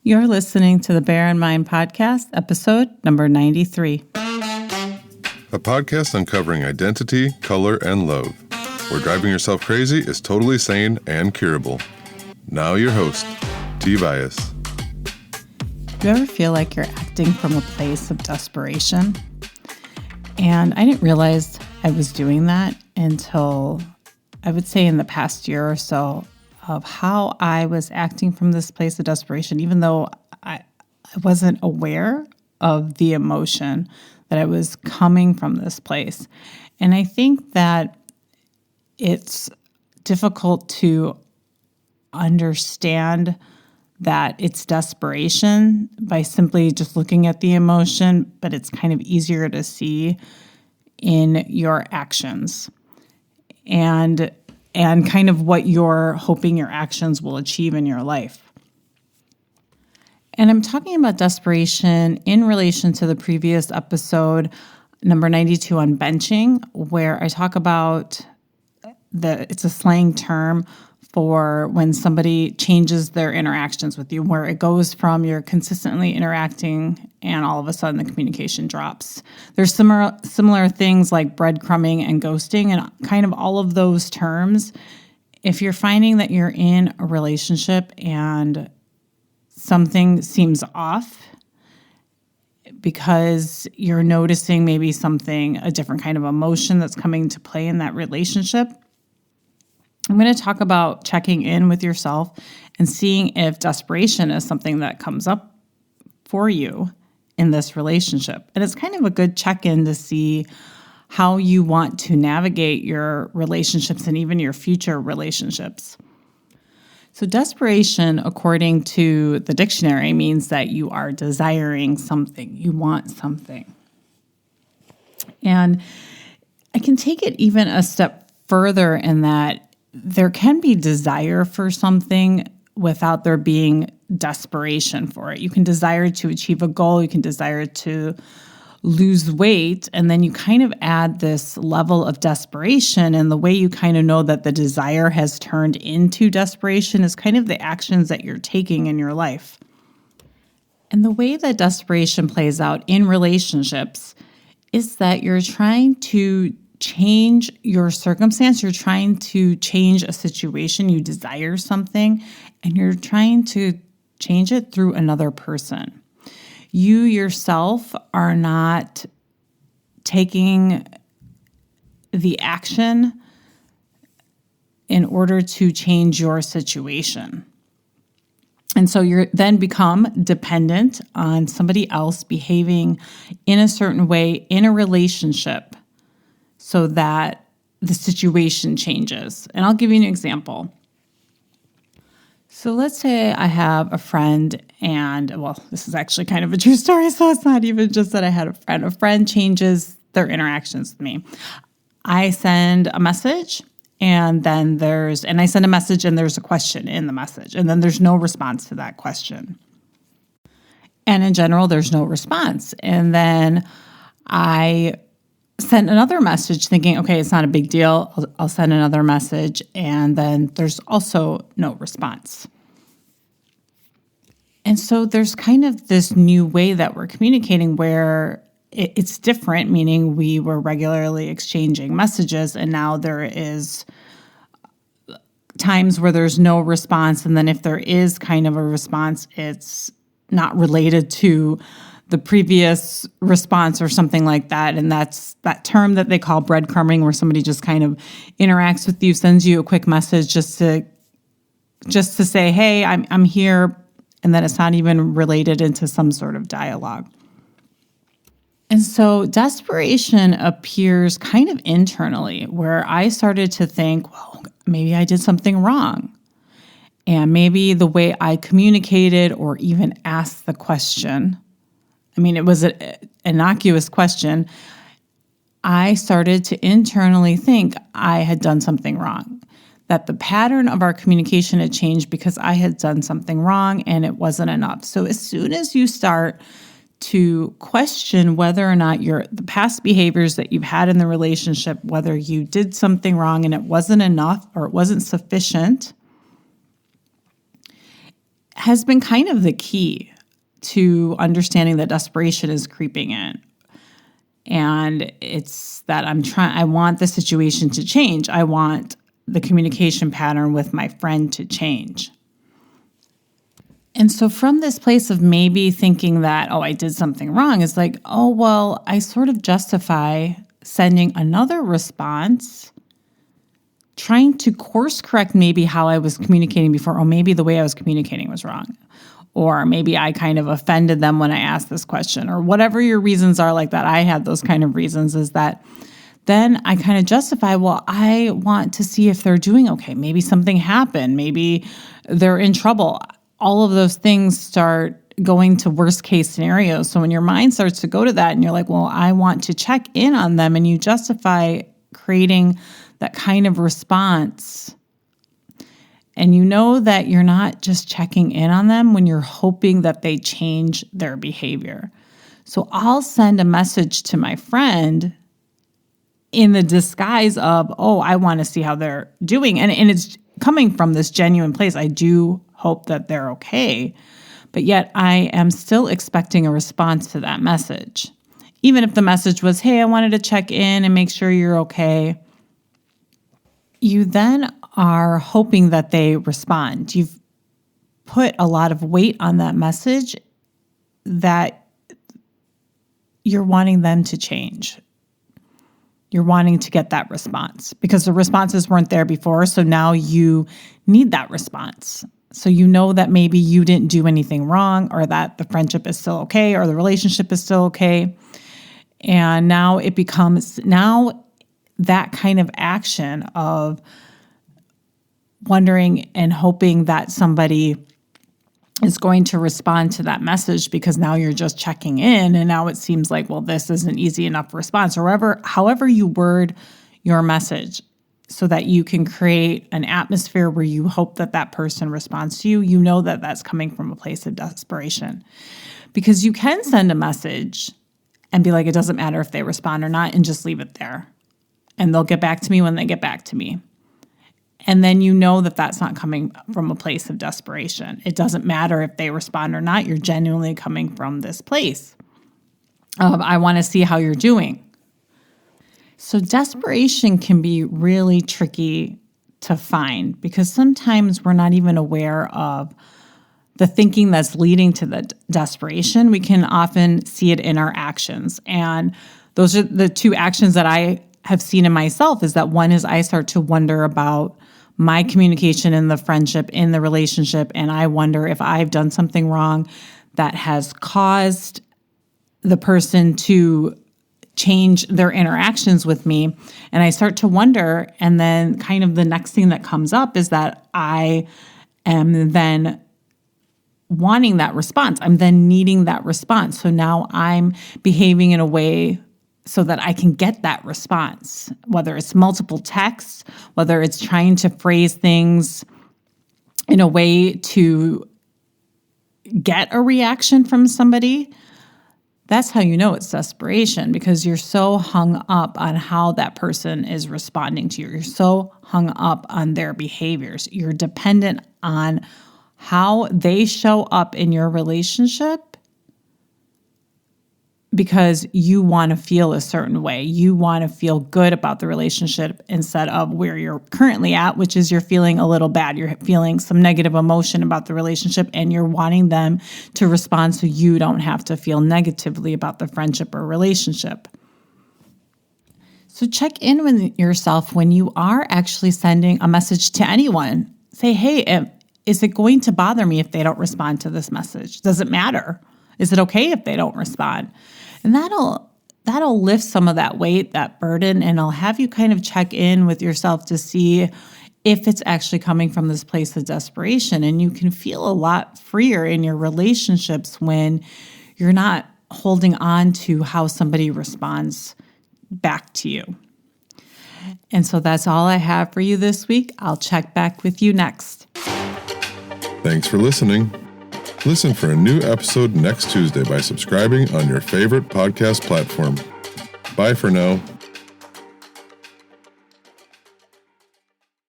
You're listening to the Bear in Mind podcast, episode number 93. A podcast uncovering identity, color, and love, where driving yourself crazy is totally sane and curable. Now your host, T. Bias. Do you ever feel like you're acting from a place of desperation? And I didn't realize I was doing that until, I would say, in the past year or so, of how I was acting from this place of desperation, even though I wasn't aware of the emotion that I was coming from this place. And I think that it's difficult to understand that it's desperation by simply just looking at the emotion, but it's kind of easier to see in your actions and kind of what you're hoping your actions will achieve in your life. And I'm talking about desperation in relation to the previous episode, number 92 on benching, where I talk about it's a slang term for when somebody changes their interactions with you, where it goes from you're consistently interacting and all of a sudden the communication drops. There's similar things like breadcrumbing and ghosting, and kind of all of those terms. If you're finding that you're in a relationship and something seems off because you're noticing maybe a different kind of emotion that's coming to play in that relationship, I'm going to talk about checking in with yourself and seeing if desperation is something that comes up for you in this relationship. And it's kind of a good check-in to see how you want to navigate your relationships and even your future relationships. So desperation, according to the dictionary, means that you are desiring something. You want something. And I can take it even a step further in that there can be desire for something without there being desperation for it. You can desire to achieve a goal, you can desire to lose weight, and then you kind of add this level of desperation, and the way you kind of know that the desire has turned into desperation is kind of the actions that you're taking in your life. And the way that desperation plays out in relationships is that you're trying to change your circumstance, you're trying to change a situation, you desire something, and you're trying to change it through another person. You yourself are not taking the action in order to change your situation. And so you then become dependent on somebody else behaving in a certain way in a relationship so that the situation changes. And I'll give you an example. So let's say I have a friend this is actually kind of a true story, so it's not even just that I had a friend. A friend changes their interactions with me. I send a message and I send a message and there's a question in the message, and then there's no response to that question. And in general, there's no response. And then I sent another message thinking, okay, it's not a big deal. I'll send another message. And then there's also no response. And so there's kind of this new way that we're communicating where it's different, meaning we were regularly exchanging messages, and now there is times where there's no response. And then if there is kind of a response, it's not related to the previous response or something like that. And that's that term that they call breadcrumbing, where somebody just kind of interacts with you, sends you a quick message just to say, hey, I'm here. And then it's not even related into some sort of dialogue. And so desperation appears kind of internally, where I started to think, well, maybe I did something wrong. And maybe the way I communicated or even asked the question, it was an innocuous question. I started to internally think I had done something wrong, that the pattern of our communication had changed because I had done something wrong and it wasn't enough. So as soon as you start to question whether or not the past behaviors that you've had in the relationship, whether you did something wrong and it wasn't enough or it wasn't sufficient, has been kind of the key to understanding that desperation is creeping in. And it's that I want the situation to change. I want the communication pattern with my friend to change. And so from this place of maybe thinking that, oh, I did something wrong, it's like, oh, well, I sort of justify sending another response, trying to course correct maybe how I was communicating before, or maybe the way I was communicating was wrong. Or maybe I kind of offended them when I asked this question, or whatever your reasons are like that. I had those kind of reasons, is that then I kind of justify, well, I want to see if they're doing okay. Maybe something happened. Maybe they're in trouble. All of those things start going to worst case scenarios. So when your mind starts to go to that and you're like, well, I want to check in on them, and you justify creating that kind of response. And you know that you're not just checking in on them when you're hoping that they change their behavior. So I'll send a message to my friend in the disguise of, oh, I want to see how they're doing. And it's coming from this genuine place. I do hope that they're okay. But yet I am still expecting a response to that message. Even if the message was, hey, I wanted to check in and make sure you're okay. You then are hoping that they respond. You've put a lot of weight on that message that you're wanting them to change. You're wanting to get that response because the responses weren't there before. So now you need that response. So you know that maybe you didn't do anything wrong, or that the friendship is still okay, or the relationship is still okay. And now it becomes that kind of action of wondering and hoping that somebody is going to respond to that message, because now you're just checking in, and now it seems like, well, this is an easy enough response, or however you word your message, so that you can create an atmosphere where you hope that that person responds to you. You know that that's coming from a place of desperation, because you can send a message and be like, it doesn't matter if they respond or not, and just leave it there. And they'll get back to me when they get back to me. And then you know that that's not coming from a place of desperation. It doesn't matter if they respond or not. You're genuinely coming from this place of, I want to see how you're doing. So desperation can be really tricky to find, because sometimes we're not even aware of the thinking that's leading to the desperation. We can often see it in our actions. And those are the two actions that I have seen in myself, is that one is I start to wonder about my communication in the friendship, in the relationship, and I wonder if I've done something wrong that has caused the person to change their interactions with me. And I start to wonder, and then kind of the next thing that comes up is that I am then wanting that response. I'm then needing that response. So now I'm behaving in a way so that I can get that response, whether it's multiple texts, whether it's trying to phrase things in a way to get a reaction from somebody. That's how you know it's desperation, because you're so hung up on how that person is responding to you. You're so hung up on their behaviors. You're dependent on how they show up in your relationship, because you want to feel a certain way. You want to feel good about the relationship instead of where you're currently at, which is you're feeling a little bad. You're feeling some negative emotion about the relationship, and you're wanting them to respond so you don't have to feel negatively about the friendship or relationship. So check in with yourself when you are actually sending a message to anyone. Say, hey, is it going to bother me if they don't respond to this message? Does it matter? Is it okay if they don't respond? And that'll lift some of that weight, that burden, and it'll have you kind of check in with yourself to see if it's actually coming from this place of desperation. And you can feel a lot freer in your relationships when you're not holding on to how somebody responds back to you. And so that's all I have for you this week. I'll check back with you next. Thanks for listening. Listen for a new episode next Tuesday by subscribing on your favorite podcast platform. Bye for now.